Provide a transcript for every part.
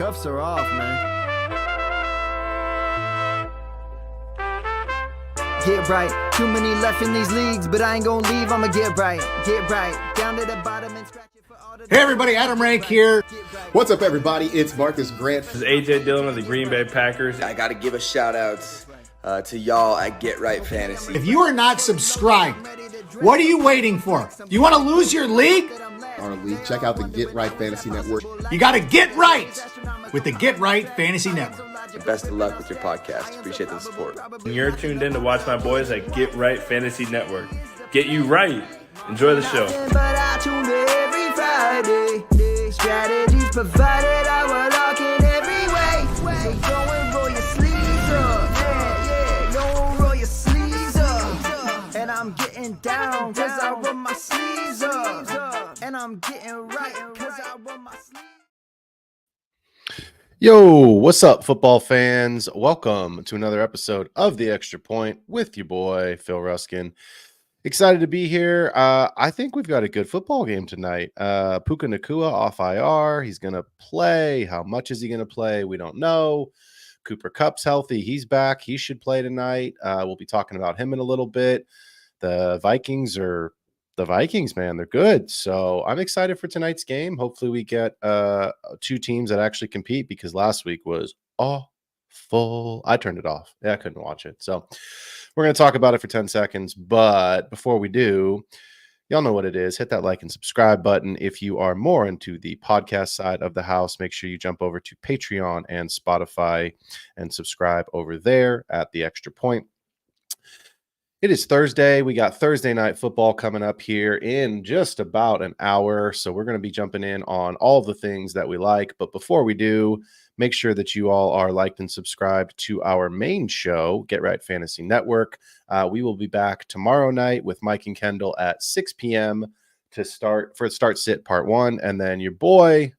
cuffs are off, man. Get right. Too many left in these leagues, but I ain't gonna leave. I'ma get right. Get right. Down to the bottom and scratch it for all the. Hey everybody, Adam Rank here. What's up, everybody? It's Marcus Grant. This is AJ Dillon of the Green Bay Packers. I got to give a shout out to y'all at Get Right Fantasy. If you are not subscribed, what are you waiting for? Do you want to lose your league? On a league, check out the Get Right Fantasy Network. You got to get right with the Get Right Fantasy Network. Best of luck with your podcast. Appreciate the support. And you're tuned in to watch my boys at Get Right Fantasy Network. Get you right. Enjoy the show. But I tune every Friday. Strategies provided, I will lock in every way. So go and roll your sleeves up. Yeah, go and roll your sleeves up. And I'm getting down, cause I roll my sleeves up. And I'm getting right, cause I roll my sleeves up. Yo, what's up, football fans? Welcome to another episode of The Extra Point with your boy, Phil Ruskin. Excited to be here. I think we've got a good football game tonight. Puka Nacua off IR. He's going to play. How much is he going to play? We don't know. Cooper Kupp's healthy. He's back. He should play tonight. We'll be talking about him in a little bit. The Vikings, man. They're good. So I'm excited for tonight's game. Hopefully we get two teams that actually compete, because last week was awful. I turned it off. Yeah, I couldn't watch it. So we're going to talk about it for 10 seconds. But before we do, y'all know what it is. Hit that like and subscribe button. If you are more into the podcast side of the house, make sure you jump over to Patreon and Spotify and subscribe over there at The Extra Point. It is Thursday. We got Thursday night football coming up here in just about an hour. So we're going to be jumping in on all the things that we like. But before we do, make sure that you all are liked and subscribed to our main show, Get Right Fantasy Network. We will be back tomorrow night with Mike and Kendall at 6 p.m. to start sit part 1. And then your boy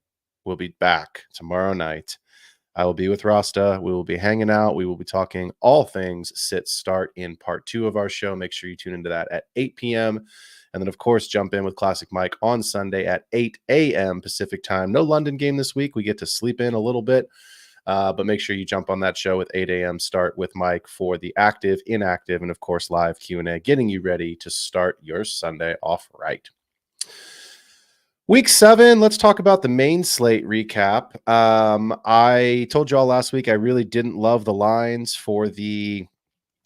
will be back tomorrow night. I will be with Rasta. We will be hanging out. We will be talking all things sit start in part 2 of our show. Make sure you tune into that at 8 p.m. And then, of course, jump in with Classic Mike on Sunday at 8 a.m. Pacific time. No London game this week. We get to sleep in a little bit. But make sure you jump on that show with 8 a.m. start with Mike for the active, inactive, and, of course, live Q&A, getting you ready to start your Sunday off right. Week 7, let's talk about the main slate recap. I told you all last week I really didn't love the lines for the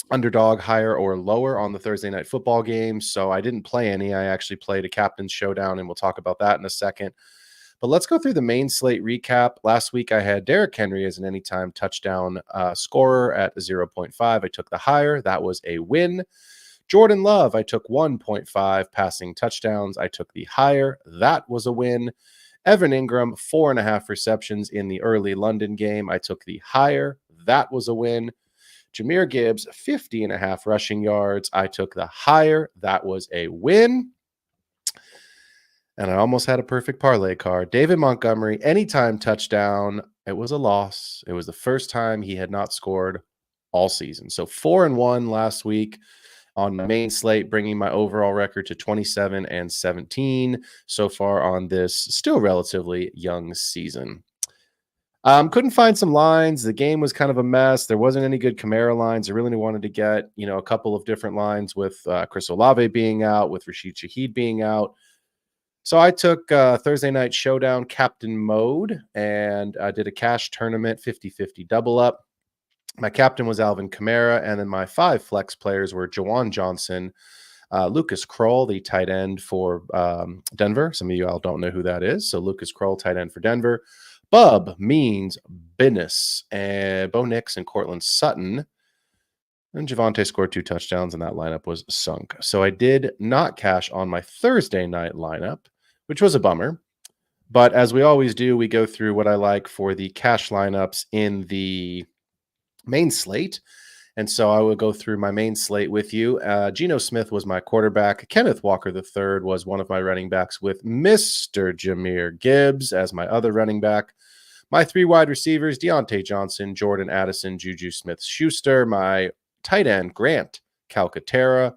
Underdog Higher or lower on the Thursday night football game, so I didn't play any. I actually played a Captain's Showdown, and we'll talk about that in a second. But let's go through the main slate recap. Last week, I had Derrick Henry as an anytime touchdown scorer at 0.5. I took the higher. That was a win. Jordan Love, I took 1.5 passing touchdowns. I took the higher. That was a win. Evan Ingram, 4.5 receptions in the early London game. I took the higher. That was a win. Jahmyr Gibbs, 50.5 rushing yards. I took the higher. That was a win. And I almost had a perfect parlay card. David Montgomery, anytime touchdown. It was a loss. It was the first time he had not scored all season. So 4-1 last week on the main slate, bringing my overall record to 27-17 so far on this still relatively young season. Couldn't find some lines. The game was kind of a mess. There wasn't any good Kamara lines. I really wanted to get, a couple of different lines with Chris Olave being out, with Rashid Shaheed being out. So I took Thursday night showdown captain mode, and I did a cash tournament 50-50 double up. My captain was Alvin Kamara, and then my 5 flex players were Jawan Johnson, Lucas Kroll, the tight end for Denver. Some of you all don't know who that is. So Lucas Kroll, tight end for Denver. Bub means business, and Bo Nix and Cortland Sutton. And Javonte scored 2 touchdowns, and that lineup was sunk. So I did not cash on my Thursday night lineup, which was a bummer. But as we always do, we go through what I like for the cash lineups in the main slate. And so I will go through my main slate with you. Geno Smith was my quarterback. Kenneth Walker III was one of my running backs, with Mr. Jahmyr Gibbs as my other running back. My 3 wide receivers, Deontay Johnson, Jordan Addison, Juju Smith-Schuster. My tight end, Grant Calcaterra.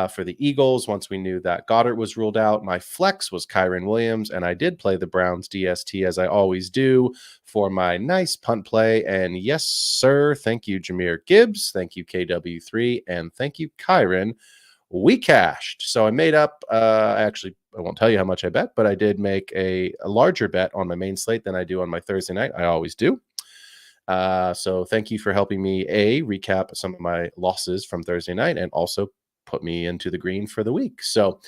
for the Eagles. Once we knew that Goddard was ruled out, my flex was Kyron Williams, and I did play the Browns DST as I always do for my nice punt play. And yes, sir, thank you, Jahmyr Gibbs. Thank you, KW3, and thank you, Kyron. We cashed. So I made up, I won't tell you how much I bet, but I did make a larger bet on my main slate than I do on my Thursday night. I always do. So thank you for helping me, recap some of my losses from Thursday night and also put me into the green for the week. So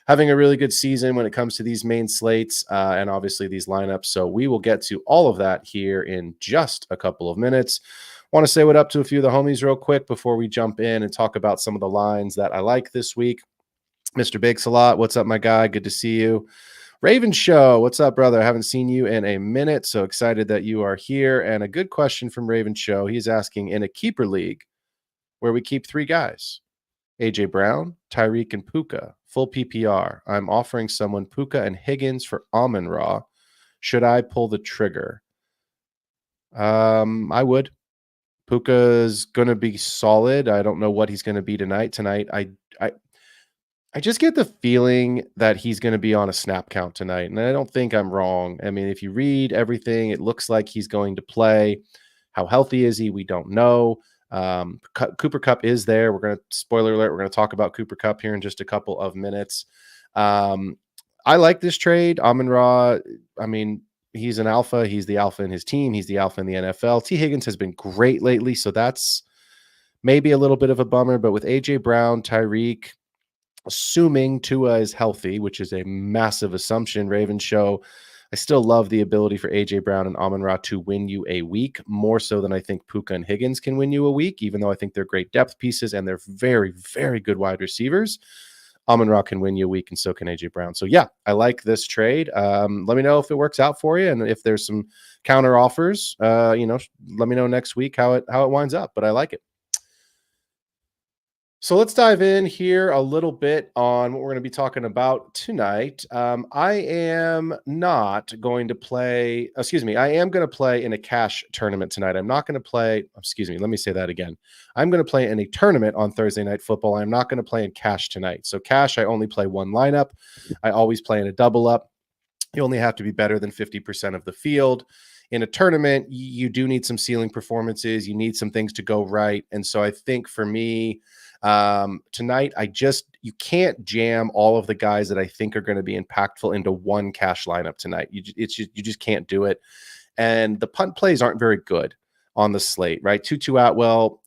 having a really good season when it comes to these main slates and obviously these lineups. So we will get to all of that here in just a couple of minutes. Want to say what up to a few of the homies real quick before we jump in and talk about some of the lines that I like this week. Mr. Big Salat, what's up, my guy? Good to see you. Raven Show, what's up, brother? I haven't seen you in a minute, so excited that you are here. And a good question from Raven Show. He's asking, in a keeper league where we keep 3 guys, AJ Brown, Tyreek, and Puka, full PPR, I'm offering someone Puka and Higgins for Amon-Ra. Should I pull the trigger? I would. Puka's going to be solid. I don't know what he's going to be tonight. I just get the feeling that he's going to be on a snap count tonight, and I don't think I'm wrong. I mean, if you read everything, it looks like he's going to play. How healthy is he? We don't know. Cooper Kupp is there. Spoiler alert, we're going to talk about Cooper Kupp here in just a couple of minutes. I like this trade. Amon-Ra, I mean, he's an alpha. He's the alpha in his team. He's the alpha in the NFL. T. Higgins has been great lately, so that's maybe a little bit of a bummer. But with A.J. Brown, Tyreek, assuming Tua is healthy, which is a massive assumption, Raven Show, I still love the ability for A.J. Brown and Amon-Ra to win you a week, more so than I think Puka and Higgins can win you a week, even though I think they're great depth pieces and they're very, very good wide receivers. Amon-Ra can win you a week, and so can A.J. Brown. So, yeah, I like this trade. Let me know if it works out for you, and if there's some counter offers, let me know next week how it winds up, but I like it. So let's dive in here a little bit on what we're going to be talking about tonight. I am going to play in a cash tournament tonight. I'm not going to play, let me say that again. I'm going to play in a tournament on Thursday Night Football. I'm not going to play in cash tonight. So cash, I only play one lineup. I always play in a double up. You only have to be better than 50% of the field. In a tournament, you do need some ceiling performances. You need some things to go right. And so I think for me, tonight, you can't jam all of the guys that I think are going to be impactful into one cash lineup tonight. You just can't do it. And the punt plays aren't very good on the slate, right? Tutu Atwell,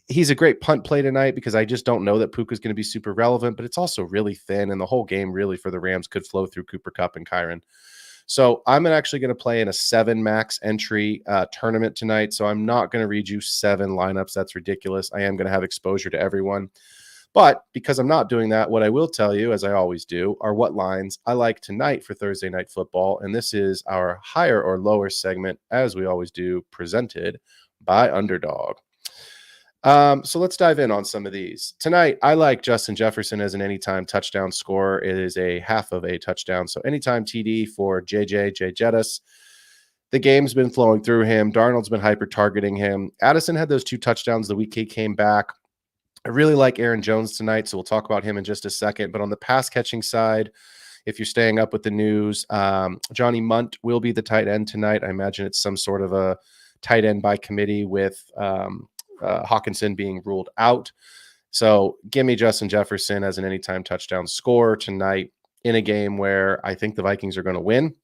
he's a great punt play tonight because I just don't know that Puka's going to be super relevant, but it's also really thin, and the whole game really for the Rams could flow through Cooper Kupp and Kyron. So I'm actually going to play in a 7 max entry tournament tonight. So I'm not going to read you 7 lineups. That's ridiculous. I am going to have exposure to everyone. But because I'm not doing that, what I will tell you, as I always do, are what lines I like tonight for Thursday Night Football. And this is our higher or lower segment, as we always do, presented by Underdog. So let's dive in on some of these. Tonight, I like Justin Jefferson as an anytime touchdown scorer. It is a half of a touchdown. So anytime TD for Jay Jettis. The game's been flowing through him. Darnold's been hyper-targeting him. Addison had those 2 touchdowns the week he came back. I really like Aaron Jones tonight, so we'll talk about him in just a second. But on the pass-catching side, if you're staying up with the news, Johnny Munt will be the tight end tonight. I imagine it's some sort of a tight end by committee with Hawkinson being ruled out. So give me Justin Jefferson as an anytime touchdown scorer tonight in a game where I think the Vikings are going to win,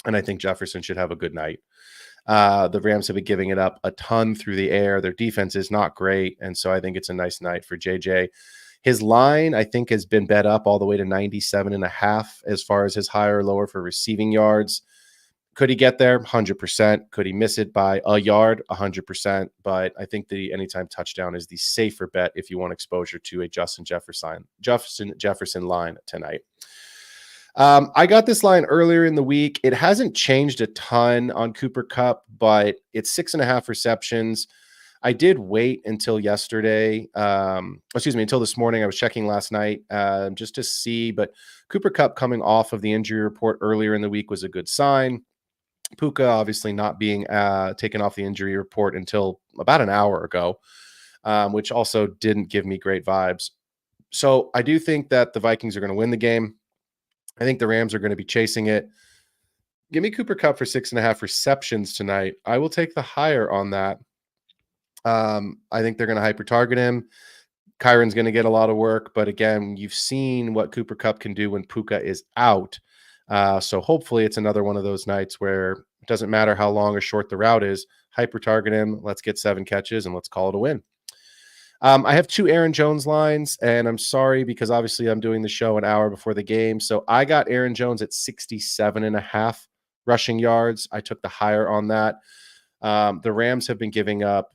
and I think Jefferson should have a good night. The Rams have been giving it up a ton through the air. Their defense is not great, and so I think it's a nice night for JJ. His line, I think, has been bet up all the way to 97.5 as far as his higher or lower for receiving yards. Could he get there? 100%. Could he miss it by a yard? 100%. But I think the anytime touchdown is the safer bet if you want exposure to a Justin Jefferson line tonight. I got this line earlier in the week. It hasn't changed a ton on Cooper Kupp, but it's 6.5 receptions. I did wait until yesterday. Until this morning. I was checking last night just to see. But Cooper Kupp coming off of the injury report earlier in the week was a good sign. Puka obviously not being taken off the injury report until about an hour ago, which also didn't give me great vibes. So I do think that the Vikings are going to win the game. I think the Rams are going to be chasing it. Give me Cooper Kupp for 6.5 receptions tonight. I will take the higher on that. I think they're going to hyper target him. Kyron's going to get a lot of work, but again, you've seen what Cooper Kupp can do when Puka is out. So hopefully it's another one of those nights where it doesn't matter how long or short the route is. Hyper target him. Let's get 7 catches and let's call it a win. I have 2 Aaron Jones lines, and I'm sorry because obviously I'm doing the show an hour before the game. So I got Aaron Jones at 67.5 rushing yards. I took the higher on that. The Rams have been giving up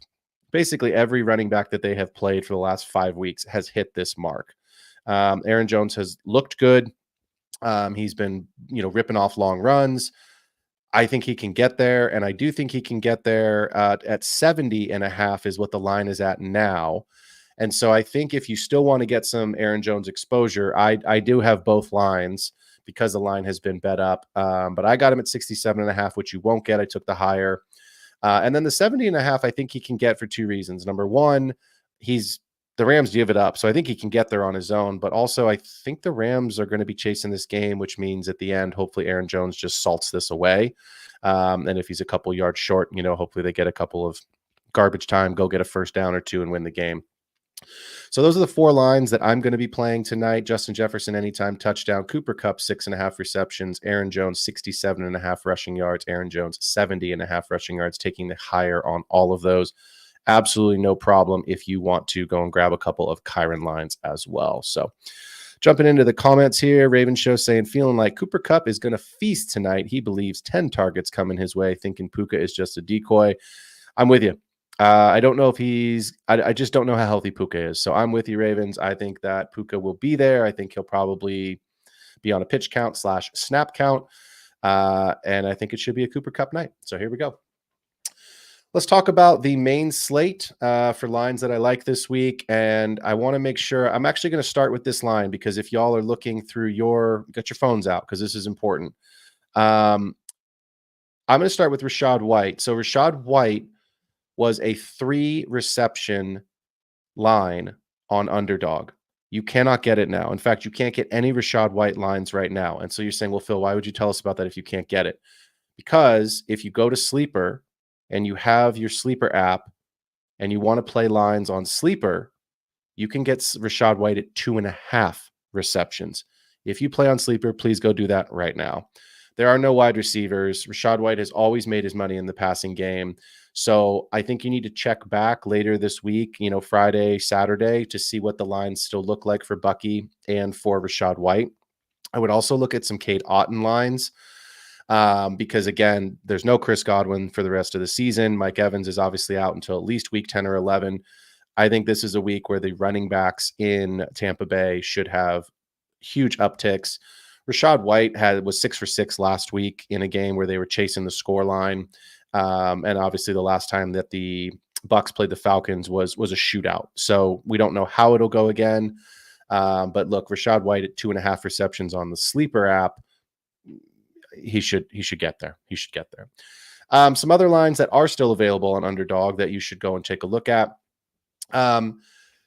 basically every running back that they have played for the last 5 weeks has hit this mark. Aaron Jones has looked good. He's been, ripping off long runs. I think he can get there, and I do think he can get there at 70.5 is what the line is at now. And so I think if you still want to get some Aaron Jones exposure, I do have both lines because the line has been bet up. But I got him at 67.5, which you won't get. I took the higher. And then the 70.5, I think he can get for 2 reasons. Number one, the Rams give it up. So I think he can get there on his own. But also, I think the Rams are going to be chasing this game, which means at the end, hopefully Aaron Jones just salts this away. And if he's a couple yards short, hopefully they get a couple of garbage time, go get a first down or 2 and win the game. So those are the 4 lines that I'm going to be playing tonight. Justin Jefferson, anytime touchdown. Cooper Kupp, 6.5 receptions. Aaron Jones, 67.5 rushing yards. Aaron Jones, 70.5 rushing yards, taking the higher on all of those. Absolutely no problem if you want to go and grab a couple of Kyron lines as well. So jumping into the comments here, Raven Show saying, feeling like Cooper Kupp is going to feast tonight. He believes 10 targets coming his way, thinking Puka is just a decoy. I'm with you. I don't know if I just don't know how healthy Puka is. So I'm with you, Ravens. I think that Puka will be there. I think he'll probably be on a pitch count / snap count. And I think it should be a Cooper Kupp night. So here we go. Let's talk about the main slate for lines that I like this week. And I want to make sure I'm actually going to start with this line because if y'all are looking through get your phones out because this is important. I'm going to start with Rachaad White. So Rachaad White was a 3 reception line on Underdog. You cannot get it now. In fact, you can't get any Rachaad White lines right now. And so you're saying, well, Phil, why would you tell us about that if you can't get it? Because if you go to Sleeper and you have your Sleeper app and you want to play lines on Sleeper, you can get Rachaad White at 2.5 receptions. If you play on Sleeper, please go do that right now. There are no wide receivers. Rachaad White has always made his money in the passing game. So I think you need to check back later this week, Friday, Saturday, to see what the lines still look like for Bucky and for Rachaad White. I would also look at some Cade Otton lines because, again, there's no Chris Godwin for the rest of the season. Mike Evans is obviously out until at least week 10 or 11. I think this is a week where the running backs in Tampa Bay should have huge upticks. Rachaad White was 6 for 6 last week in a game where they were chasing the score line. And obviously the last time that the Bucs played the Falcons was a shootout. So we don't know how it'll go again. But look, Rachaad White at 2.5 receptions on the Sleeper app, he should get there. He should get there. Some other lines that are still available on Underdog that you should go and take a look at.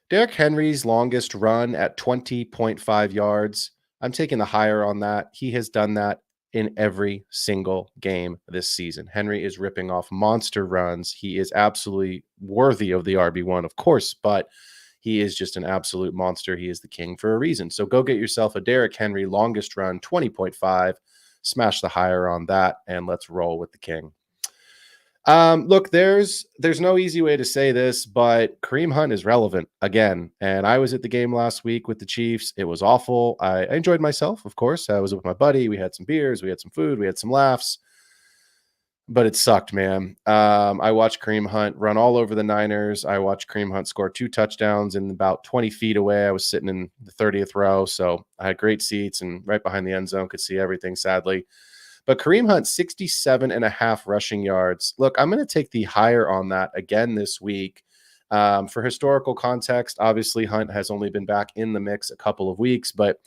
Derrick Henry's longest run at 20.5 yards. I'm taking the higher on that. He has done that in every single game this season. Henry is ripping off monster runs. He is absolutely worthy of the RB1, of course, but he is just an absolute monster. He is the king for a reason. So go get yourself a Derrick Henry longest run, 20.5. Smash the higher on that, and let's roll with the king. Look, there's no easy way to say this, but Kareem Hunt is relevant again. And I was at the game last week with the Chiefs. It was awful. I enjoyed myself, of course. I was with my buddy. We had some beers. We had some food. We had some laughs. But it sucked, man. I watched Kareem Hunt run all over the Niners. I watched Kareem Hunt score 2 touchdowns and about 20 feet away. I was sitting in the 30th row, so I had great seats and right behind the end zone, could see everything, sadly. But Kareem Hunt, 67.5 rushing yards. Look, I'm going to take the higher on that again this week. For historical context, obviously Hunt has only been back in the mix a couple of weeks, but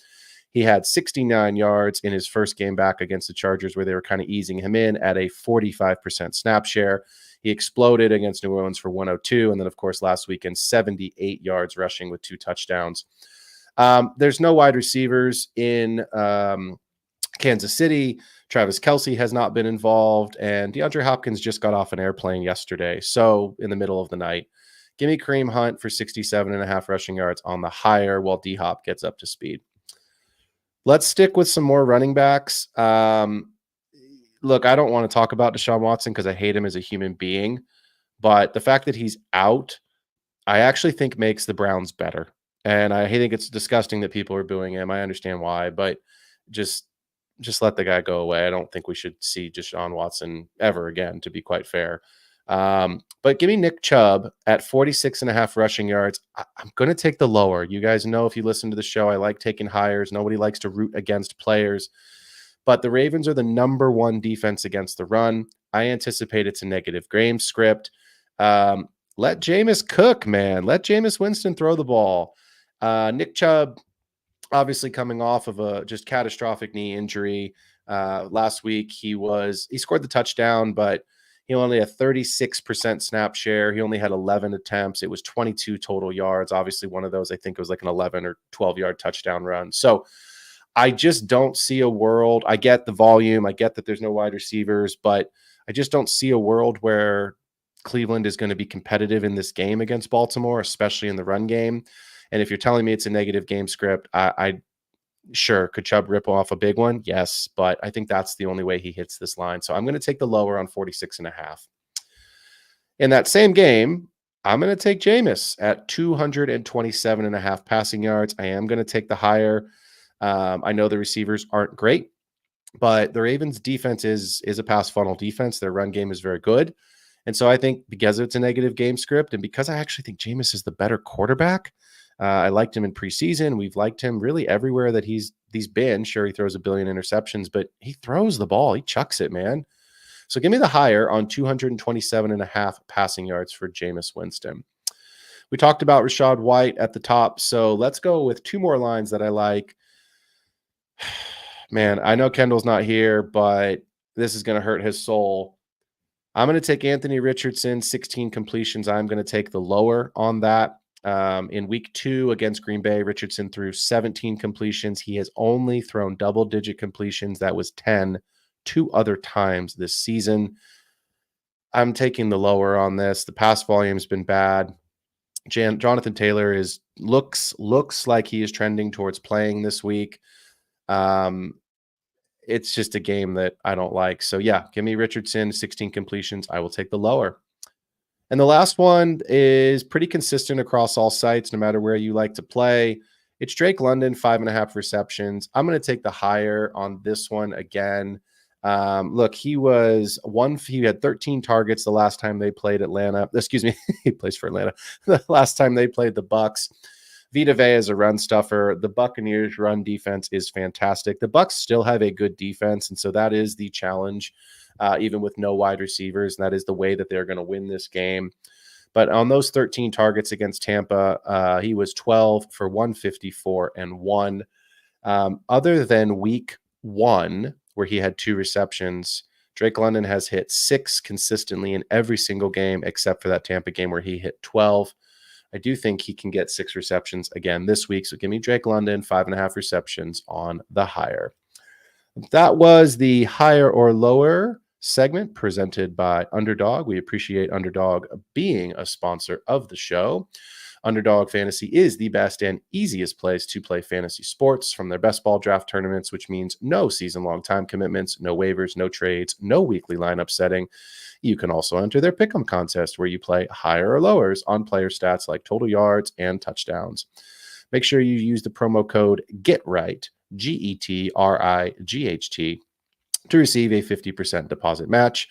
he had 69 yards in his first game back against the Chargers where they were kind of easing him in at a 45% snap share. He exploded against New Orleans for 102. And then, of course, last weekend, 78 yards rushing with 2 touchdowns. There's no wide receivers in Kansas City. Travis Kelce has not been involved, and DeAndre Hopkins just got off an airplane yesterday. So in the middle of the night, give me Kareem Hunt for 67.5 rushing yards on the higher while D-Hop gets up to speed. Let's stick with some more running backs. Look, I don't want to talk about Deshaun Watson because I hate him as a human being, but the fact that he's out, I actually think makes the Browns better. And I think it's disgusting that people are booing him. I understand why, but just let the guy go away. I don't think we should see Deshaun Watson ever again, to be quite fair. But give me Nick Chubb at 46.5 rushing yards. I'm going to take the lower. You guys know, if you listen to the show, I like taking hires. Nobody likes to root against players. But the Ravens are the number one defense against the run. I anticipate it's a negative game script. Let Jameis cook, man. Let Jameis Winston throw the ball. Nick Chubb, obviously coming off of a just catastrophic knee injury. Last week, he scored the touchdown, but he only had 36% snap share. He only had 11 attempts. It was 22 total yards. Obviously, one of those, I think it was like an 11 or 12-yard touchdown run. So I just don't see a world. I get the volume. I get that there's no wide receivers, but I just don't see a world where Cleveland is going to be competitive in this game against Baltimore, especially in the run game. And if you're telling me it's a negative game script, sure, could Chubb rip off a big one? Yes, but I think that's the only way he hits this line. So I'm going to take the lower on 46.5. In that same game, I'm going to take Jameis at 227.5 passing yards. I am going to take the higher. I know the receivers aren't great, but the Ravens defense is a pass funnel defense. Their run game is very good. And so I think because it's a negative game script and because I actually think Jameis is the better quarterback, I liked him in preseason. We've liked him really everywhere that he's been. Sure, he throws a billion interceptions, but he throws the ball. He chucks it, man. So give me the higher on 227.5 passing yards for Jameis Winston. We talked about Rachaad White at the top, so let's go with two more lines that I like. Man, I know Kendall's not here, but this is going to hurt his soul. I'm going to take Anthony Richardson, 16 completions. I'm going to take the lower on that. In week 2 against Green Bay, Richardson threw 17 completions. He has only thrown double-digit completions. That was 10 2 other times this season. I'm taking the lower on this. The pass volume has been bad. Jonathan Taylor looks like he is trending towards playing this week. It's just a game that I don't like. So yeah, give me Richardson, 16 completions. I will take the lower. And the last one is pretty consistent across all sites, no matter where you like to play. It's Drake London, 5.5 receptions. I'm going to take the higher on this one again. Look, he had 13 targets the last time they played Atlanta. Excuse me, he plays for Atlanta. The last time they played the Bucs. Vita Vea is a run stuffer. The Buccaneers' run defense is fantastic. The Bucs still have a good defense, and so that is the challenge. Even with no wide receivers, and that is the way that they're going to win this game. But on those 13 targets against Tampa, he was 12 for 154 and 1. Other than week 1, where he had 2 receptions, Drake London has hit 6 consistently in every single game, except for that Tampa game where he hit 12. I do think he can get 6 receptions again this week. So give me Drake London, 5.5 receptions on the higher. That was the higher or lower segment presented by Underdog. We appreciate Underdog being a sponsor of the show. Underdog Fantasy is the best and easiest place to play fantasy sports, from their best ball draft tournaments, which means no season-long time commitments, no waivers, no trades, no weekly lineup setting. You can also enter their pick'em contest, where you play higher or lowers on player stats like total yards and touchdowns. Make sure you use the promo code GETRIGHT, GETRIGHT, to receive a 50% deposit match.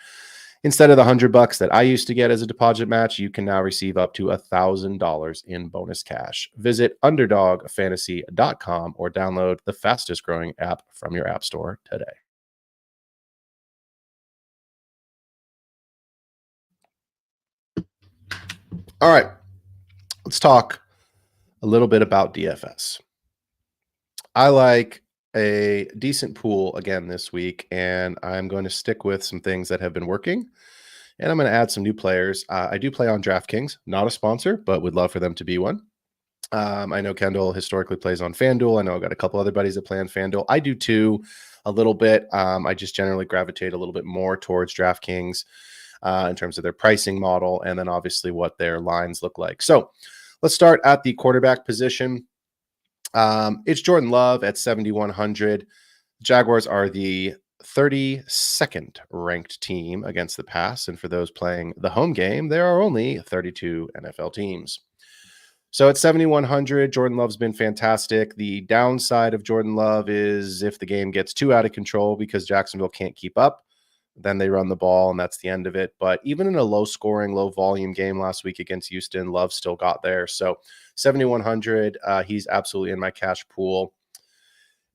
Instead of the $100 that I used to get as a deposit match, you can now receive up to $1,000 in bonus cash. Visit underdogfantasy.com or download the fastest growing app from your app store today. All right, let's talk a little bit about DFS. I like a decent pool again this week, and I'm going to stick with some things that have been working, and I'm going to add some new players. I do play on DraftKings, not a sponsor, but would love for them to be one. I know Kendall historically plays on FanDuel. I know I've got a couple other buddies that play on FanDuel. I do too, a little bit. I just generally gravitate a little bit more towards DraftKings in terms of their pricing model, and then obviously what their lines look like. So let's start at the quarterback position. It's Jordan Love at 7,100. Jaguars are the 32nd ranked team against the pass. And for those playing the home game, there are only 32 NFL teams. So at 7,100, Jordan Love's been fantastic. The downside of Jordan Love is if the game gets too out of control because Jacksonville can't keep up, then they run the ball and that's the end of it. But even in a low scoring, low volume game last week against Houston, Love still got there. So 7,100, he's absolutely in my cash pool.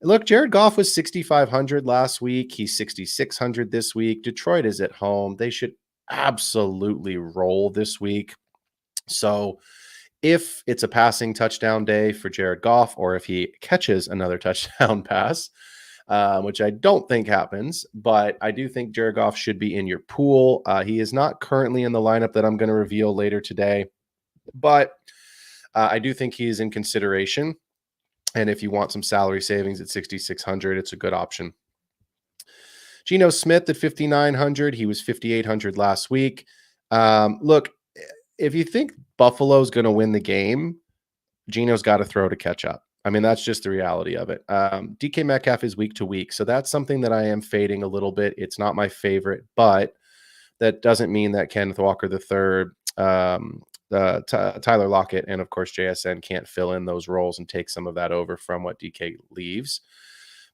Look, Jared Goff was 6,500 last week. He's 6,600 this week. Detroit is at home. They should absolutely roll this week. So if it's a passing touchdown day for Jared Goff, or if he catches another touchdown pass, which I don't think happens, but I do think Jared Goff should be in your pool. He is not currently in the lineup that I'm going to reveal later today, but I do think he is in consideration. And if you want some salary savings at 6,600, it's a good option. Geno Smith at 5,900. He was 5,800 last week. Look, if you think Buffalo's going to win the game, Geno's got to throw to catch up. I mean, that's just the reality of it. DK Metcalf is week to week, so that's something that I am fading a little bit. It's not my favorite, but that doesn't mean that Kenneth Walker III, Tyler Lockett, and of course JSN can't fill in those roles and take some of that over from what DK leaves.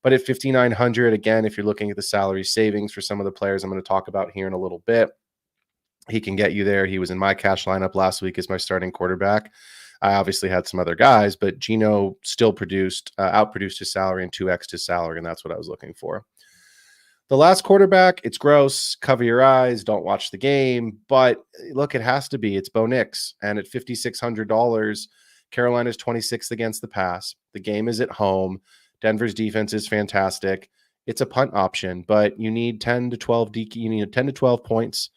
But at 5,900, again, if you're looking at the salary savings for some of the players I'm going to talk about here in a little bit, he can get you there. He was in my cash lineup last week as my starting quarterback. I obviously had some other guys, but Geno still outproduced his salary and 2x his salary, and that's what I was looking for. The last quarterback, it's gross. Cover your eyes. Don't watch the game. But look, it has to be. It's Bo Nix. And at $5,600, Carolina's 26th against the pass. The game is at home. Denver's defense is fantastic. It's a punt option, but you need 10 to 12 DK. You need 10 to 12 points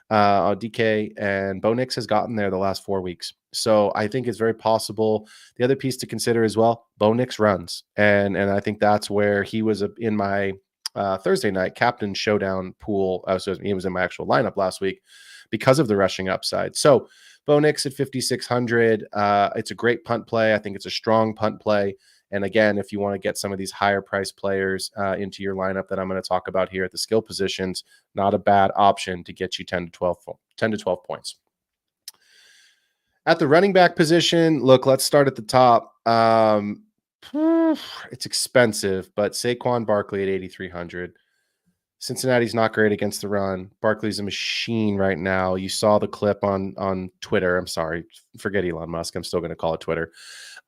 on DK, and Bo Nix has gotten there the last 4 weeks. So I think it's very possible. The other piece to consider as well, Bo Nix runs. And I think that's where he was in my Thursday night captain showdown pool. So he was in my actual lineup last week because of the rushing upside. So Bo Nix at 5,600. It's a great punt play. I think it's a strong punt play. And again, if you want to get some of these higher price players into your lineup that I'm going to talk about here at the skill positions, not a bad option to get you 10 to 12 points. At the running back position, look, let's start at the top. It's expensive, but Saquon Barkley at 8,300. Cincinnati's not great against the run. Barkley's a machine right now. You saw the clip on Twitter. I'm sorry, forget Elon Musk. I'm still going to call it Twitter.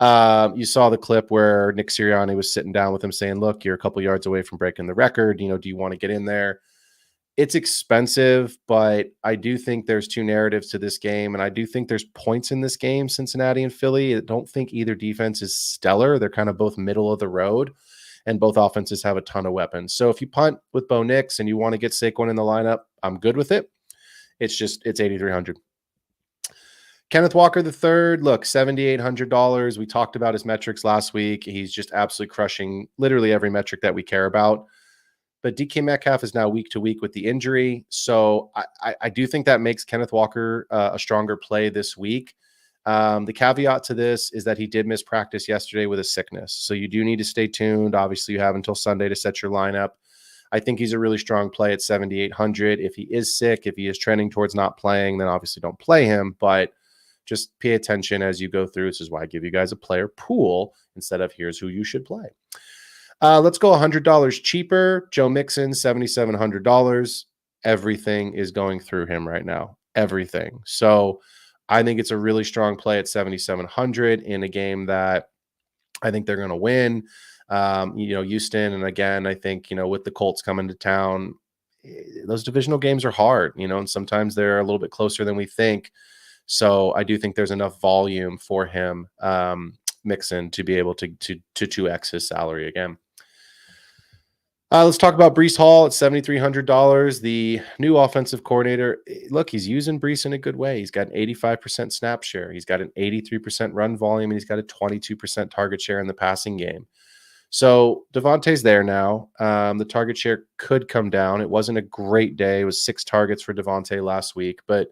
You saw the clip where Nick Sirianni was sitting down with him saying, look, you're a couple yards away from breaking the record. Do you want to get in there? It's expensive, but I do think there's two narratives to this game, and I do think there's points in this game, Cincinnati and Philly. I don't think either defense is stellar. They're kind of both middle of the road, and both offenses have a ton of weapons. So if you punt with Bo Nix and you want to get Saquon in the lineup, I'm good with it. It's 8,300. Kenneth Walker III, look, $7,800. We talked about his metrics last week. He's just absolutely crushing literally every metric that we care about. But DK Metcalf is now week to week with the injury. So I do think that makes Kenneth Walker a stronger play this week. The caveat to this is that he did miss practice yesterday with a sickness. So you do need to stay tuned. Obviously, you have until Sunday to set your lineup. I think he's a really strong play at 7,800. If he is sick, if he is trending towards not playing, then obviously don't play him. But just pay attention as you go through. This is why I give you guys a player pool instead of here's who you should play. Let's go $100 cheaper. Joe Mixon, $7,700. Everything is going through him right now. Everything. So I think it's a really strong play at 7,700 in a game that I think they're going to win. Houston, and again, I think, with the Colts coming to town, those divisional games are hard, and sometimes they're a little bit closer than we think. So I do think there's enough volume for him, Mixon, to be able to 2x his salary again. Let's talk about Breece Hall at $7,300. The new offensive coordinator. Look, he's using Breece in a good way. He's got an 85% snap share. He's got an 83% run volume, and he's got a 22% target share in the passing game. So Devontae's there now. The target share could come down. It wasn't a great day. It was 6 targets for Devontae last week. But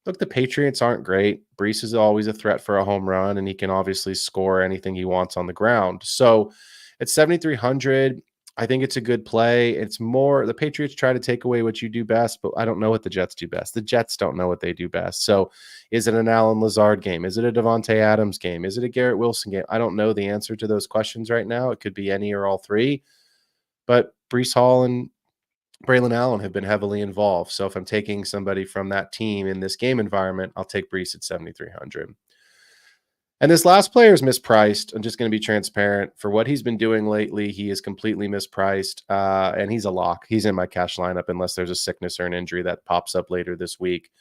look, the Patriots aren't great. Breece is always a threat for a home run, and he can obviously score anything he wants on the ground. So at 7,300, I think it's a good play. It's more the Patriots try to take away what you do best, but I don't know what the Jets do best. The Jets don't know what they do best. So is it an Allen Lazard game? Is it a Devontae Adams game? Is it a Garrett Wilson game? I don't know the answer to those questions right now. It could be any or all three. But Breece Hall and Braylon Allen have been heavily involved. So if I'm taking somebody from that team in this game environment, I'll take Breece at 7,300. And this last player is mispriced. I'm just going to be transparent. For what he's been doing lately, he is completely mispriced, and he's a lock. He's in my cash lineup unless there's a sickness or an injury that pops up later this week.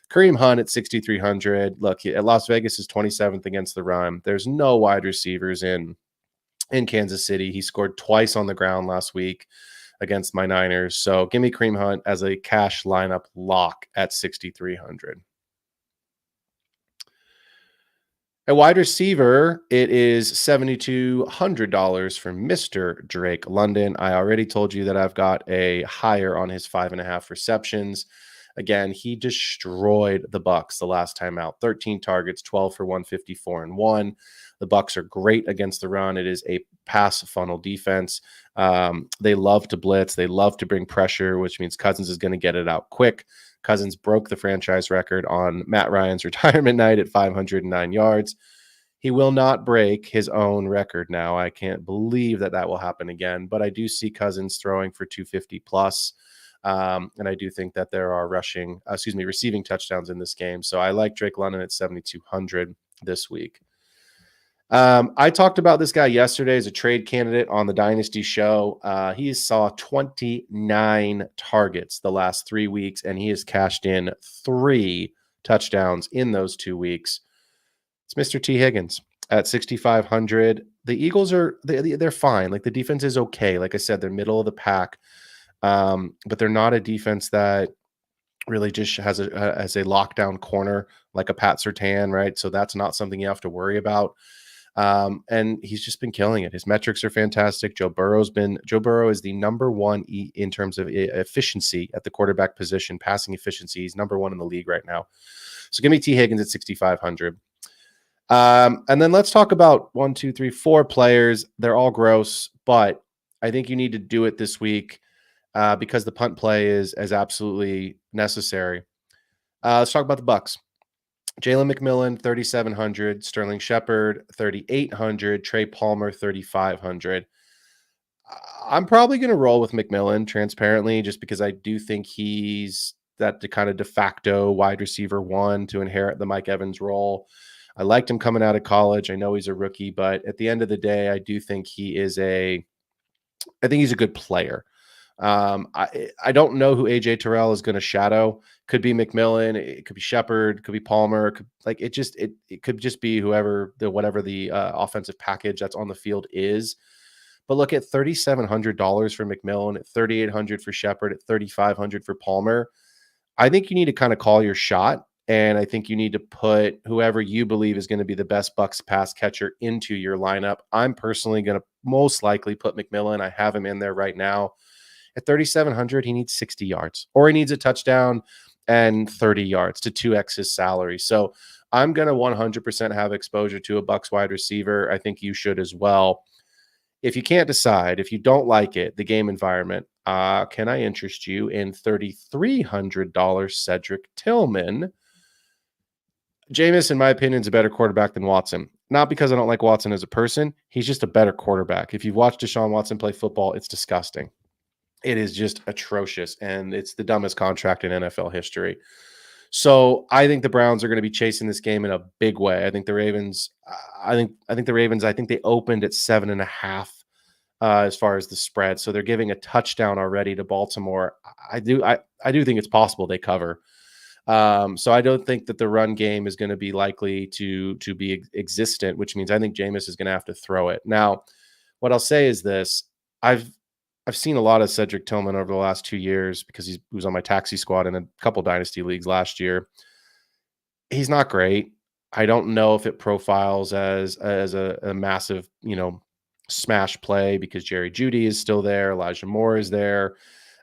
Kareem Hunt at 6,300. Look, at Las Vegas is 27th against the run. There's no wide receivers in Kansas City. He scored twice on the ground last week against my Niners. So give me Kareem Hunt as a cash lineup lock at 6,300. At wide receiver, it is $7,200 for Mr. Drake London. I already told you that I've got a higher on his 5.5 receptions. Again, he destroyed the Bucs the last time out. 13 targets, 12 for 154 and 1. The Bucs are great against the run. It is a pass funnel defense. They love to blitz. They love to bring pressure, which means Cousins is going to get it out quick. Cousins broke the franchise record on Matt Ryan's retirement night at 509 yards. He will not break his own record now. I can't believe that will happen again, but I do see Cousins throwing for 250 plus. And I do think that there are receiving touchdowns in this game. So I like Drake London at 7,200 this week. I talked about this guy yesterday as a trade candidate on the Dynasty show. He saw 29 targets the last 3 weeks, and he has cashed in 3 touchdowns in those 2 weeks. It's Mr. T. Higgins at 6,500. The Eagles they're fine. Like, the defense is okay. Like I said, they're middle of the pack, but they're not a defense that really just has a lockdown corner like a Pat Surtain, right? So that's not something you have to worry about. And he's just been killing it. His metrics are fantastic. Joe Burrow is the number one in terms of efficiency at the quarterback position, passing efficiency. He's number 1 in the league right now. So give me T. Higgins at 6,500. And then let's talk about 1, 2, 3, 4 players. They're all gross, but I think you need to do it this week because the punt play is absolutely necessary. Let's talk about the Bucs. Jalen McMillan, 3,700. Sterling Shepard, 3,800. Trey Palmer, 3,500. I'm probably going to roll with McMillan, transparently, just because I do think he's the kind of de facto wide receiver 1 to inherit the Mike Evans role. I liked him coming out of college. I know he's a rookie, but at the end of the day, I do think he's a good player. I don't know who AJ Terrell is going to shadow. Could be McMillan, it could be Shepard, could be Palmer. It could just be whatever the offensive package that's on the field is. But look at $3,700 for McMillan, at $3,800 for Shepard, at $3,500 for Palmer. I think you need to kind of call your shot, and I think you need to put whoever you believe is going to be the best Bucs pass catcher into your lineup. I'm personally going to most likely put McMillan. I have him in there right now. At 3,700, he needs 60 yards, or he needs a touchdown and 30 yards to 2x his salary. So I'm going to 100% have exposure to a Bucs wide receiver. I think you should as well. If you can't decide, if you don't like it, the game environment, can I interest you in $3,300 Cedric Tillman? Jameis, in my opinion, is a better quarterback than Watson. Not because I don't like Watson as a person. He's just a better quarterback. If you've watched Deshaun Watson play football, it's disgusting. It is just atrocious, and it's the dumbest contract in NFL history. So I think the Browns are going to be chasing this game in a big way. I think the Ravens. I think they opened at 7.5 as far as the spread. So they're giving a touchdown already to Baltimore. I do think it's possible they cover. So I don't think that the run game is going to be likely to be existent, which means I think Jameis is going to have to throw it. Now, what I'll say is this: I've I've seen a lot of Cedric Tillman over the last 2 years because he was on my taxi squad in a couple dynasty leagues last year. He's not great. I don't know if it profiles as a massive, smash play because Jerry Jeudy is still there. Elijah Moore is there.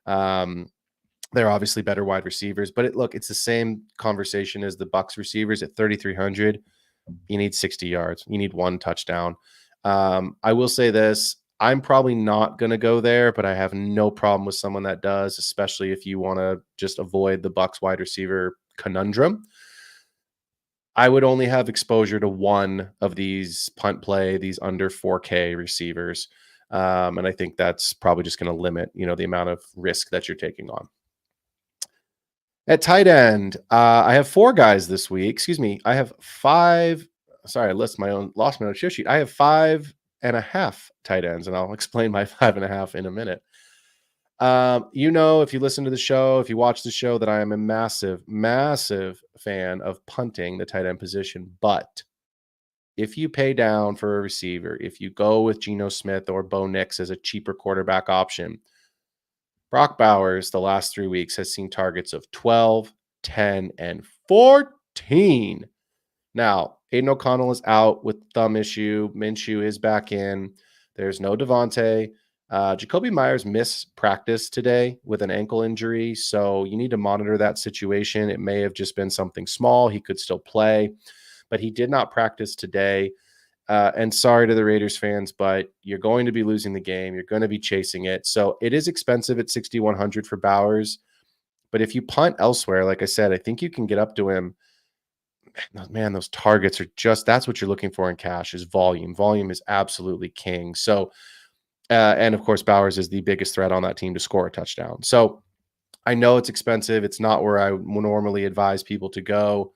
They're obviously better wide receivers, but it's the same conversation as the Bucs receivers at 3,300. You need 60 yards. You need 1 touchdown. I will say this. I'm probably not going to go there, but I have no problem with someone that does, especially if you want to just avoid the Bucs wide receiver conundrum. I would only have exposure to one of these punt play, these under 4K receivers. And I think that's probably just going to limit, the amount of risk that you're taking on. At tight end, I have 4 guys this week. Excuse me. I have 5. Sorry, I lost my own show sheet. I have 5.5 tight ends, and I'll explain my 5.5 in a minute. If you listen to the show, if you watch the show, that I am a massive, massive fan of punting the tight end position. But if you pay down for a receiver, if you go with Geno Smith or Bo Nix as a cheaper quarterback option, Brock Bowers the last 3 weeks has seen targets of 12, 10, and 14. Now, Aiden O'Connell is out with thumb issue. Minshew is back in. There's no Devontae. Jacoby Myers missed practice today with an ankle injury, so you need to monitor that situation. It may have just been something small. He could still play, but he did not practice today. And sorry to the Raiders fans, but you're going to be losing the game. You're going to be chasing it. So it is expensive at 6,100 for Bowers. But if you punt elsewhere, like I said, I think you can get up to him. Man, those targets are that's what you're looking for in cash is volume. Volume is absolutely king. So, and of course, Bowers is the biggest threat on that team to score a touchdown. So I know it's expensive. It's not where I would normally advise people to go.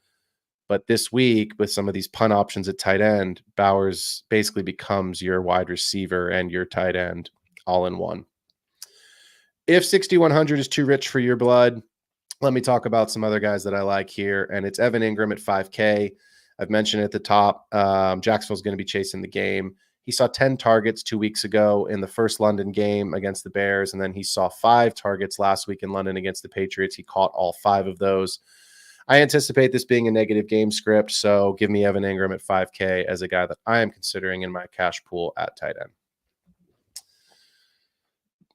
But this week, with some of these punt options at tight end, Bowers basically becomes your wide receiver and your tight end all in one. If 6,100 is too rich for your blood, let me talk about some other guys that I like here. And it's Evan Ingram at 5K. I've mentioned at the top, Jacksonville's going to be chasing the game. He saw 10 targets 2 weeks ago in the first London game against the Bears. And then he saw 5 targets last week in London against the Patriots. He caught all 5 of those. I anticipate this being a negative game script, so give me Evan Ingram at 5K as a guy that I am considering in my cash pool at tight end.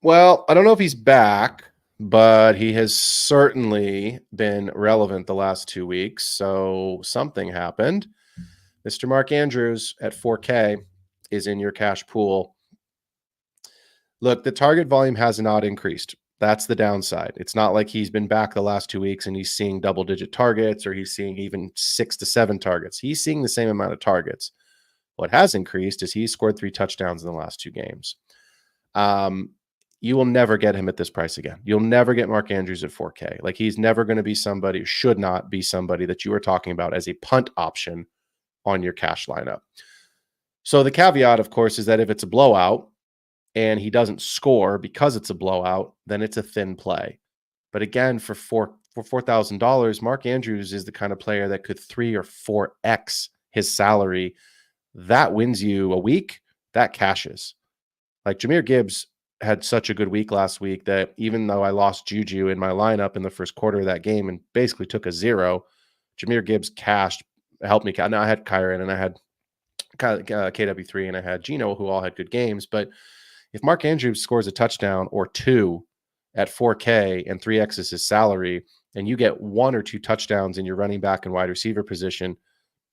Well, I don't know if he's back, but he has certainly been relevant the last 2 weeks, so something happened. Mr. Mark Andrews at 4K is in your cash pool. Look, the target volume has not increased. That's the downside. It's not like he's been back the last 2 weeks and he's seeing double-digit targets or he's seeing even 6 to 7 targets. He's seeing the same amount of targets. What has increased is he's scored 3 touchdowns in the last 2 games. You will never get him at this price again. You'll never get Mark Andrews at 4K. Like, he's never going to be somebody, should not be somebody that you are talking about as a punt option on your cash lineup. So the caveat, of course, is that if it's a blowout, and he doesn't score because it's a blowout, then it's a thin play. But again, for $4,000, Mark Andrews is the kind of player that could 3 or 4x his salary. That wins you a week. That cashes. Like Jahmyr Gibbs had such a good week last week that even though I lost Juju in my lineup in the first quarter of that game and basically took a 0, Jahmyr Gibbs cashed, helped me. Now I had Kyron and I had KW3 and I had Geno, who all had good games, but if Mark Andrews scores a touchdown or 2 at 4K and 3x is his salary, and you get 1 or 2 touchdowns in your running back and wide receiver position,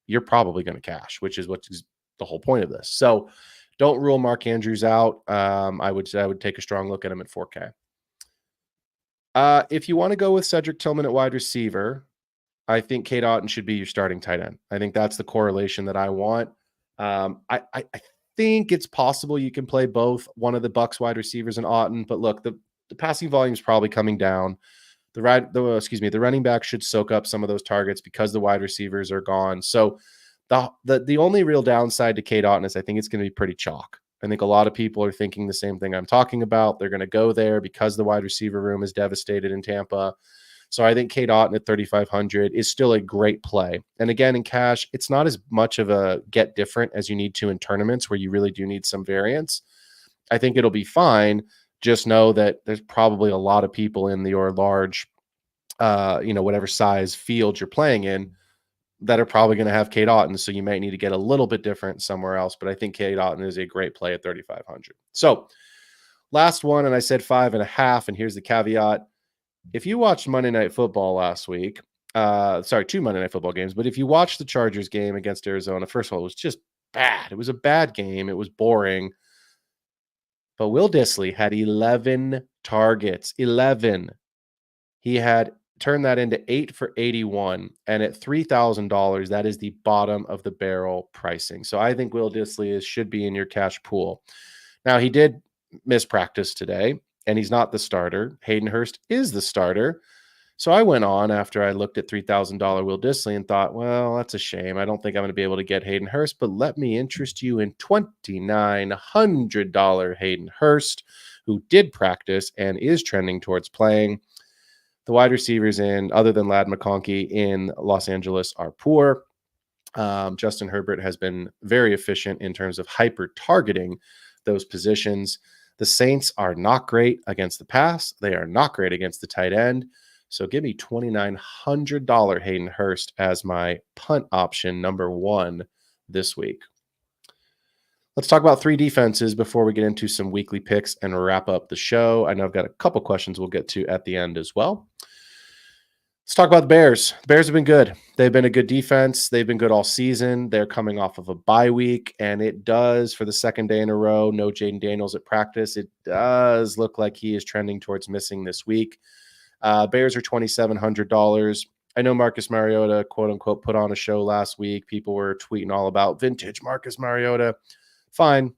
you're probably going to cash, which is what is the whole point of this. So don't rule Mark Andrews out. I would take a strong look at him at 4K. If you want to go with Cedric Tillman at wide receiver, I think Cade Otton should be your starting tight end. I think that's the correlation that I want. I think it's possible you can play both one of the Bucs wide receivers and Otton, but look, the passing volume is probably coming down. The running back should soak up some of those targets because the wide receivers are gone. So the only real downside to Cade Otton is I think it's going to be pretty chalk. I think a lot of people are thinking the same thing I'm talking about. They're going to go there because the wide receiver room is devastated in Tampa. So I think Cade Otton at 3,500 is still a great play. And again, in cash, it's not as much of a get different as you need to in tournaments where you really do need some variance. I think it'll be fine. just know that there's probably a lot of people in your large, whatever size field you're playing in that are probably going to have Kate Otten. So you might need to get a little bit different somewhere else. But I think Kate Otten is a great play at 3,500. So last one, and I said 5.5. And here's the caveat. If you watched Monday Night Football last week, 2 Monday Night Football games, but if you watched the Chargers game against Arizona, first of all, it was just bad. It was a bad game. It was boring. But Will Dissly had 11 targets. 11. He had turned that into 8 for 81. And at $3,000, that is the bottom of the barrel pricing. So I think Will Dissly should be in your cash pool. Now, he did miss practice today, and he's not the starter. Hayden Hurst is the starter. So I went on after I looked at $3,000 Will Dissly and thought, well, that's a shame. I don't think I'm going to be able to get Hayden Hurst, but let me interest you in $2,900 Hayden Hurst, who did practice and is trending towards playing. The wide receivers other than Ladd McConkey in Los Angeles are poor. Justin Herbert has been very efficient in terms of hyper targeting those positions. The Saints are not great against the pass. They are not great against the tight end. So give me $2,900 Hayden Hurst as my punt option number 1 this week. Let's talk about 3 defenses before we get into some weekly picks and wrap up the show. I know I've got a couple questions we'll get to at the end as well. Let's talk about the Bears. The Bears have been good. They've been a good defense. They've been good all season. They're coming off of a bye week, and it does, for the second day in a row, no Jaden Daniels at practice. It does look like he is trending towards missing this week. Bears are $2,700. I know Marcus Mariota, quote unquote, put on a show last week. People were tweeting all about vintage Marcus Mariota. Fine.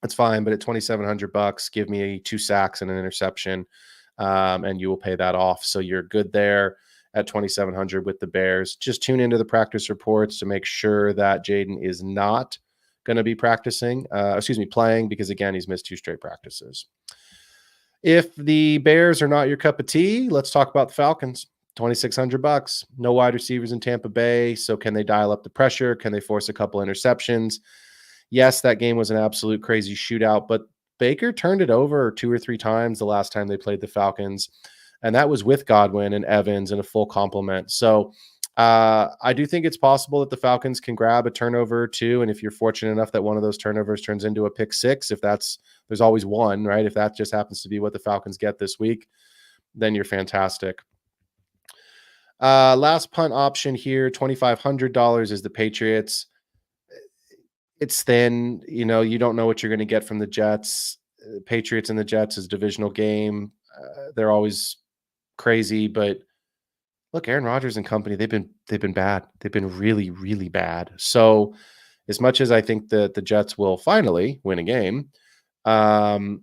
That's fine. But at $2,700, give me 2 sacks and an interception, and you will pay that off. So you're good there at $2,700 with the Bears. Just tune into the practice reports to make sure that Jaden is not going to be playing, because again, he's missed 2 straight practices. If the Bears are not your cup of tea, let's talk about the Falcons. $2,600. No wide receivers in Tampa Bay. So can they dial up the pressure? Can they force a couple interceptions? Yes, that game was an absolute crazy shootout, but Baker turned it over 2 or 3 times the last time they played the Falcons. And that was with Godwin and Evans and a full complement. So I do think it's possible that the Falcons can grab a turnover or 2. And if you're fortunate enough that one of those turnovers turns into a pick 6, there's always one, right? If that just happens to be what the Falcons get this week, then you're fantastic. Last punt option here, $2,500 is the Patriots. It's thin. You don't know what you're going to get from the Jets. Patriots and the Jets is a divisional game. They're always crazy, but look, Aaron Rodgers and company, they've been bad. They've been really, really bad. So as much as I think that the Jets will finally win a game, don't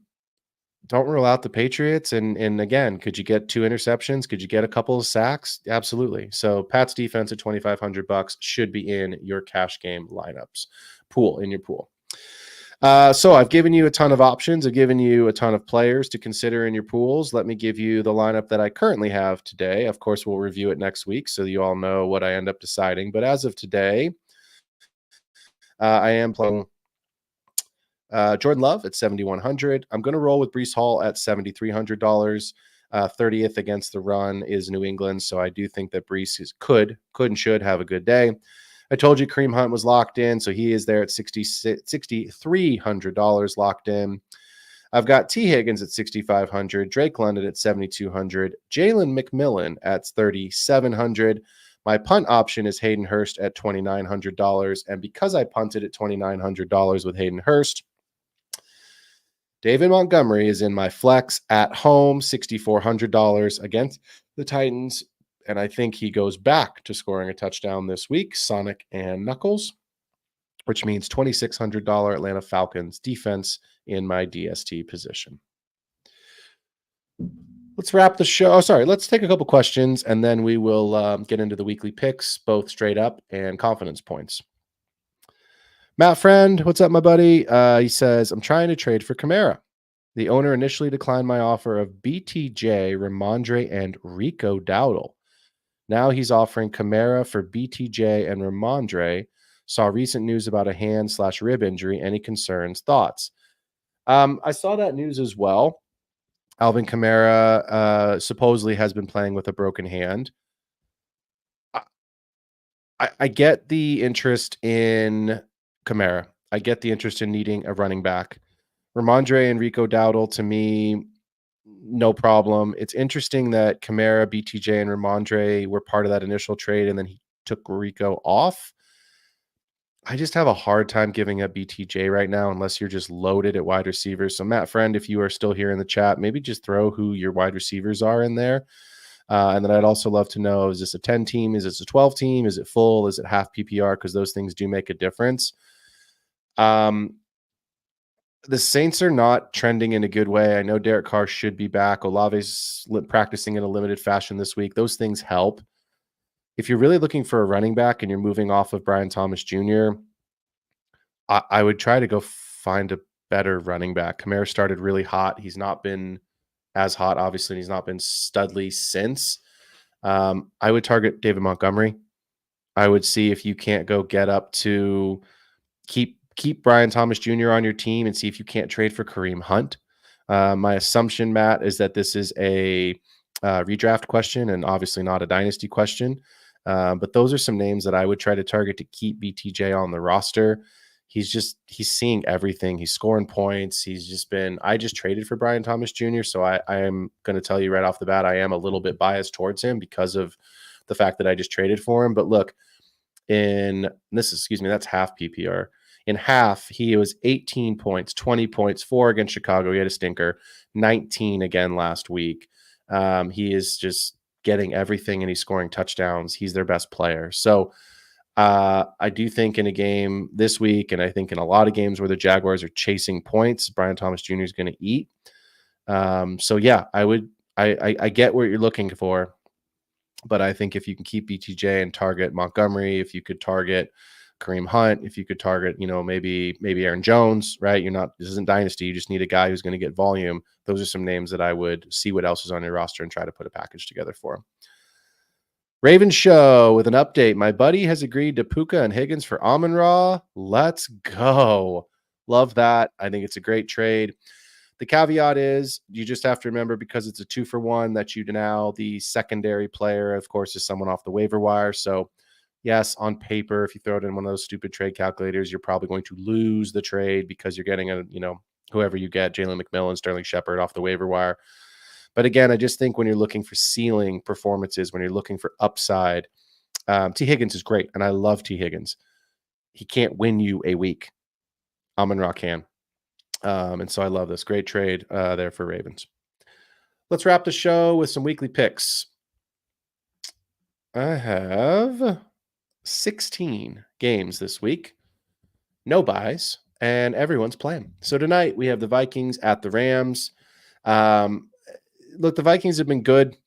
rule out the Patriots. And again, could you get 2 interceptions? Could you get a couple of sacks? Absolutely. So Pat's defense at $2,500 should be in your cash game lineups in your pool. So I've given you a ton of options. I've given you a ton of players to consider in your pools. Let me give you the lineup that I currently have today. Of course, we'll review it next week so you all know what I end up deciding. But as of today, I am playing Jordan Love at $7,100. I'm going to roll with Breece Hall at $7,300. 30th against the run is New England, so I do think that Breece could and should have a good day. I told you Kareem Hunt was locked in, so he is there at $6,300 locked in. I've got T. Higgins at $6,500, Drake London at $7,200, Jalen McMillan at $3,700. My punt option is Hayden Hurst at $2,900, and because I punted at $2,900 with Hayden Hurst, David Montgomery is in my flex at home, $6,400 against the Titans. And I think he goes back to scoring a touchdown this week, Sonic and Knuckles, which means $2,600 Atlanta Falcons defense in my DST position. Let's wrap the show. Let's take a couple questions, and then we will get into the weekly picks, both straight up and confidence points. Matt Friend, what's up, my buddy? He says, I'm trying to trade for Kamara. The owner initially declined my offer of BTJ, Ramondre, and Rico Dowdle. Now he's offering Kamara for BTJ and Ramondre. Saw recent news about a hand/rib injury. Any concerns? Thoughts? I saw that news as well. Alvin Kamara supposedly has been playing with a broken hand. I get the interest in Kamara. I get the interest in needing a running back. Ramondre and Rico Dowdle, to me, no problem. It's interesting that Kamara, BTJ, and Ramondre were part of that initial trade, and then he took Rico off. I just have a hard time giving up BTJ right now unless you're just loaded at wide receivers. So, Matt Friend, if you are still here in the chat, maybe just throw who your wide receivers are in there. And then I'd also love to know, is this a 10 team? Is this a 12 team? Is it full? Is it half PPR? Because those things do make a difference. The Saints are not trending in a good way. I know Derek Carr should be back. Olave's practicing in a limited fashion this week. Those things help. If you're really looking for a running back and you're moving off of Brian Thomas Jr., I would try to go find a better running back. Kamara started really hot. He's not been as hot, obviously. He's not been studly since. I would target David Montgomery. I would see if you can't go get up to keep Brian Thomas Jr. on your team and see if you can't trade for Kareem Hunt. My assumption, Matt, is that this is a redraft question and obviously not a dynasty question. But those are some names that I would try to target to keep BTJ on the roster. He's seeing everything. He's scoring points. I just traded for Brian Thomas Jr. So I am going to tell you right off the bat, I am a little bit biased towards him because of the fact that I just traded for him. But look, that's half PPR. In half, he was 18 points, 20 points, 4 against Chicago. He had a stinker, 19 again last week. He is just getting everything and he's scoring touchdowns. He's their best player. So I do think in a game this week, and I think in a lot of games where the Jaguars are chasing points, Brian Thomas Jr. is going to eat. So yeah, I get what you're looking for, but I think if you can keep BTJ and target Montgomery, if you could target Kareem Hunt, if you could target, maybe Aaron Jones, right? This isn't dynasty. You just need a guy who's going to get volume. Those are some names that I would see what else is on your roster and try to put a package together for him. Raven Show with an update. My buddy has agreed to Puka and Higgins for Amon-Ra. Let's go. Love that. I think it's a great trade. The caveat is you just have to remember, because it's a 2-for-1, that the secondary player, of course, is someone off the waiver wire. So yes, on paper, if you throw it in one of those stupid trade calculators, you're probably going to lose the trade because you're getting whoever you get, Jalen McMillan, Sterling Shepard off the waiver wire. But again, I just think when you're looking for ceiling performances, when you're looking for upside, T. Higgins is great, and I love T. Higgins. He can't win you a week. Amon-Ra can. And so I love this. Great trade there for Ravens. Let's wrap the show with some weekly picks. I have 16 games this week. No buys, and everyone's playing. So tonight we have the Vikings at the Rams. Look, the Vikings have been good.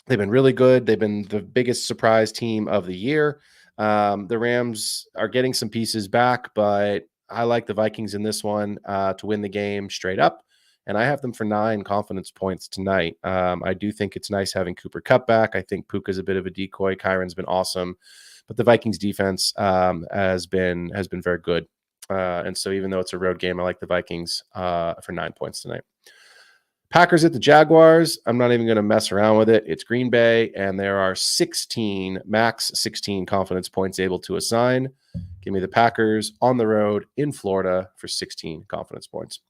They've been really good. They've been the biggest surprise team of the year. The Rams are getting some pieces back, but I like the Vikings in this one to win the game straight up. And I have them for 9 confidence points tonight. I do think it's nice having Cooper Kupp back. I think Puka's a bit of a decoy. Kyron's been awesome. But the Vikings defense has been very good. And so even though it's a road game, I like the Vikings for 9 points tonight. Packers at the Jaguars. I'm not even going to mess around with it. It's Green Bay, and there are max 16 confidence points able to assign. Give me the Packers on the road in Florida for 16 confidence points.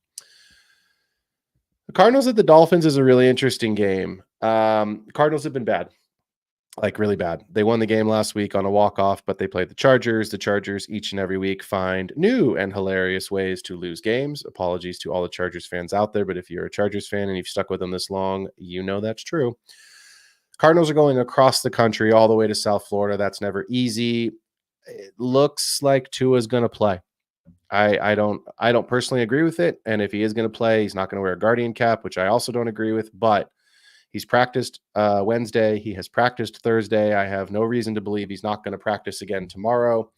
The Cardinals at the Dolphins is a really interesting game. Cardinals have been bad. Like really bad. They won the game last week on a walk-off, but they played the Chargers. The Chargers each and every week find new and hilarious ways to lose games. Apologies to all the Chargers fans out there, but if you're a Chargers fan and you've stuck with them this long, you know that's true. Cardinals are going across the country all the way to South Florida. That's never easy. It looks like Tua's going to play. I don't personally agree with it, and if he is going to play, he's not going to wear a Guardian cap, which I also don't agree with, but he's practiced Wednesday. He has practiced Thursday. I have no reason to believe he's not going to practice again tomorrow.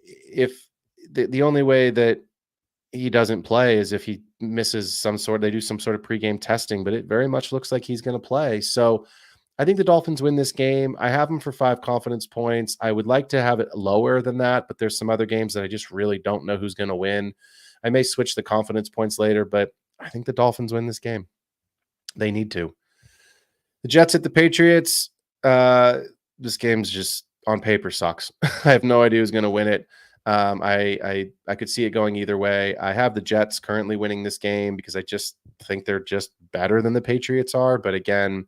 If the only way that he doesn't play is if he misses they do some sort of pregame testing, but it very much looks like he's going to play. So I think the Dolphins win this game. I have them for 5 confidence points. I would like to have it lower than that, but there's some other games that I just really don't know who's going to win. I may switch the confidence points later, but I think the Dolphins win this game. They need to. The Jets at the Patriots. This game's just on paper sucks. I have no idea who's going to win it. I could see it going either way. I have the Jets currently winning this game because I just think they're just better than the Patriots are. But again,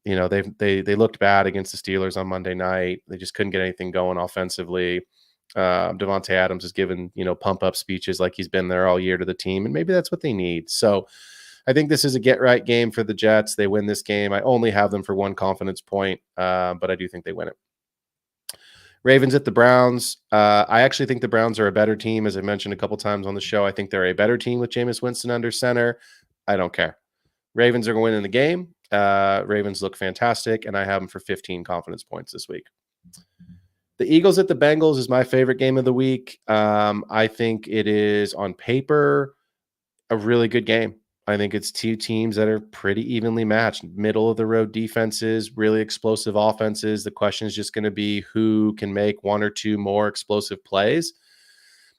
you know, they looked bad against the Steelers on Monday night. They just couldn't get anything going offensively. Devontae Adams has given, you know, pump up speeches like he's been there all year to the team, and maybe that's what they need. So I think this is a get right game for the Jets. They win this game. I only have them for 1 confidence point, but I do think they win it. Ravens at the Browns. I actually think the Browns are a better team. As I mentioned a couple times on the show, I think they're a better team with Jameis Winston under center. I don't care. Ravens are going to win in the game. Ravens look fantastic, and I have them for 15 confidence points this week. The Eagles at the Bengals is my favorite game of the week. I think it is on paper a really good game. I think it's 2 teams that are pretty evenly matched, middle of the road defenses, really explosive offenses. The question is just going to be who can make 1 or 2 more explosive plays.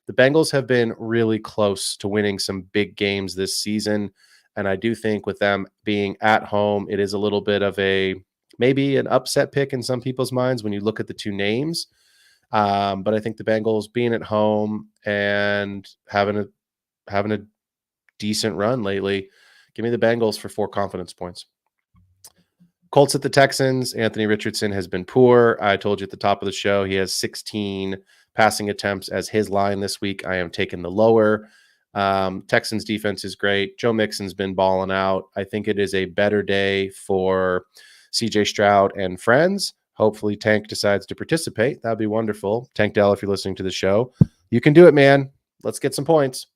The Bengals have been really close to winning some big games this season. And I do think with them being at home, it is a little bit of maybe an upset pick in some people's minds when you look at the 2 names. But I think the Bengals being at home and having a decent run lately, give me the Bengals for 4 confidence points. Colts at the Texans. Anthony Richardson has been poor. I told you at the top of the show, he has 16 passing attempts as his line this week. I am taking the lower. Texans defense is great. Joe Mixon's been balling out. I think it is a better day for CJ Stroud and friends. Hopefully Tank decides to participate. That'd be wonderful. Tank Dell, if you're listening to the show, you can do it, man. Let's get some points.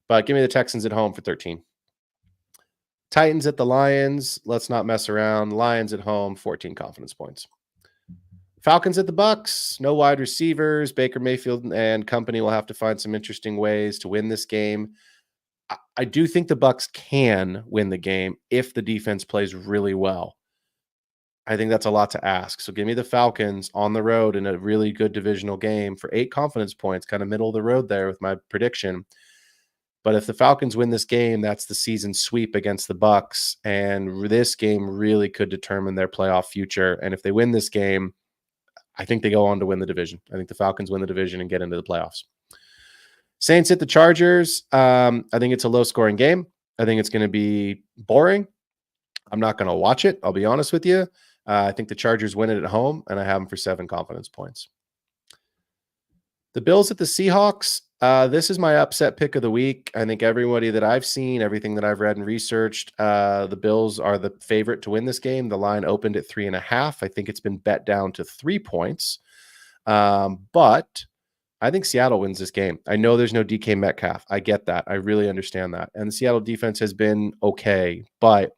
But give me the Texans at home for 13. Titans at the Lions. Let's not mess around. Lions at home, 14 confidence points. Falcons at the Bucks. No wide receivers. Baker Mayfield and company will have to find some interesting ways to win this game. I do think the Bucks can win the game if the defense plays really well. I think that's a lot to ask. So give me the Falcons on the road in a really good divisional game for 8 confidence points, kind of middle of the road there with my prediction. But if the Falcons win this game, that's the season sweep against the Bucks, and this game really could determine their playoff future. And if they win this game, I think they go on to win the division. I think the Falcons win the division and get into the playoffs. Saints at the Chargers. I think it's a low-scoring game. I think it's going to be boring. I'm not going to watch it. I'll be honest with you. I think the Chargers win it at home, and I have them for 7 confidence points. The Bills at the Seahawks. This is my upset pick of the week. I think everybody that I've seen, everything that I've read and researched, the Bills are the favorite to win this game. The line opened at 3.5. I think it's been bet down to 3 points. But I think Seattle wins this game. I know there's no DK Metcalf. I get that. I really understand that. And the Seattle defense has been okay, but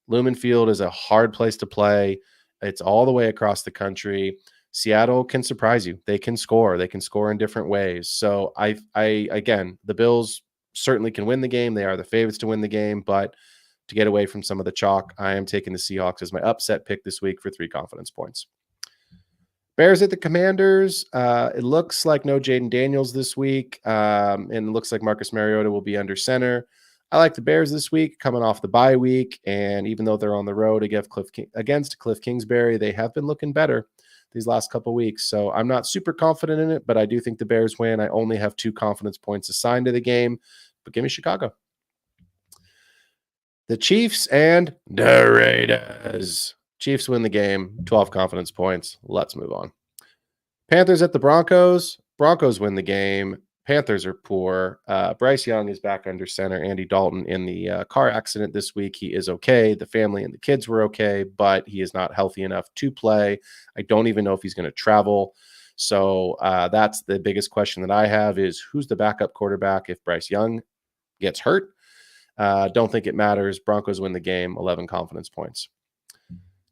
Lumen Field is a hard place to play. It's all the way across the country. Seattle can surprise you. They can score. They can score in different ways. So I again, the Bills certainly can win the game. They are the favorites to win the game, but to get away from some of the chalk, I am taking the Seahawks as my upset pick this week for 3 confidence points. Bears at the Commanders. It looks like no Jaden Daniels this week, and it looks like Marcus Mariota will be under center. I like the Bears this week, coming off the bye week, and even though they're on the road against Cliff Kingsbury, they have been looking better these last couple of weeks. So I'm not super confident in it, but I do think the Bears win. I only have 2 confidence points assigned to the game, but give me Chicago. The Chiefs and the Raiders. Chiefs win the game, 12 confidence points. Let's move on. Panthers at the Broncos. Broncos win the game. Panthers are poor. Bryce Young is back under center. Andy Dalton in the car accident this week. He is okay. The family and the kids were okay, but he is not healthy enough to play. I don't even know if he's going to travel. So that's the biggest question that I have is who's the backup quarterback if Bryce Young gets hurt? Don't think it matters. Broncos win the game, 11 confidence points.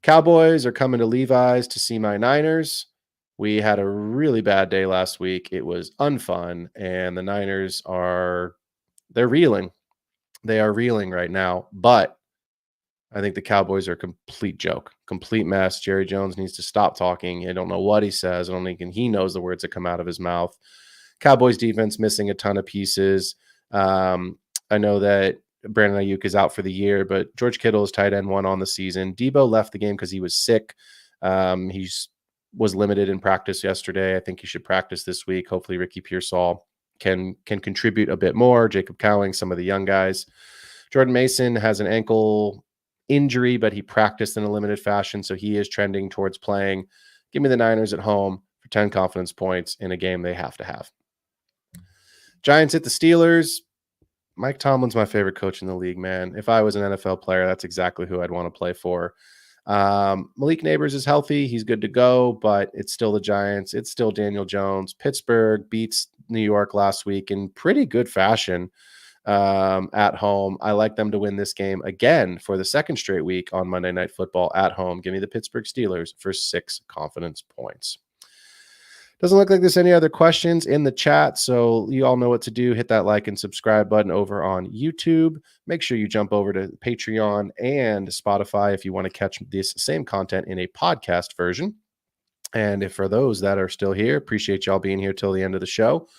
Cowboys are coming to Levi's to see my Niners. We had a really bad day last week. It was unfun, and the Niners they're reeling. They are reeling right now, but I think the Cowboys are a complete joke, complete mess. Jerry Jones needs to stop talking. I don't know what he says. I don't think he knows the words that come out of his mouth. Cowboys defense missing a ton of pieces. I know that Brandon Ayuk is out for the year, but George Kittle is tight end 1 on the season. Debo left the game because he was sick. He was limited in practice yesterday. I think he should practice this week. Hopefully Ricky Pearsall can contribute a bit more. Jacob Cowing, some of the young guys. Jordan Mason has an ankle injury, but he practiced in a limited fashion, so he is trending towards playing. Give me the Niners at home for 10 confidence points in a game they have to have. Giants hit the Steelers. Mike Tomlin's my favorite coach in the league, man. If I was an NFL player, that's exactly who I'd want to play for. Malik Neighbors is healthy. He's good to go, but it's still the Giants. It's still Daniel Jones. Pittsburgh beats New York last week in pretty good fashion at home. I like them to win this game again for the second straight week on Monday Night Football at home. Give me the Pittsburgh Steelers for 6 confidence points. Doesn't look like there's any other questions in the chat, so you all know what to do. Hit that like and subscribe button over on YouTube. Make sure you jump over to Patreon and Spotify if you want to catch this same content in a podcast version. And if for those that are still here, appreciate y'all being here till the end of the show.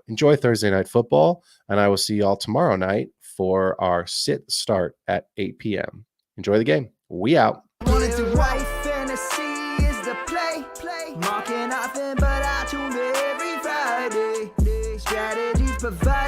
Enjoy Thursday Night Football, and I will see y'all tomorrow night for our sit start at 8 p.m. Enjoy the game. We out. Wanted to white fantasy is the play. Marking nothing but I tune every Friday. Strategies provide.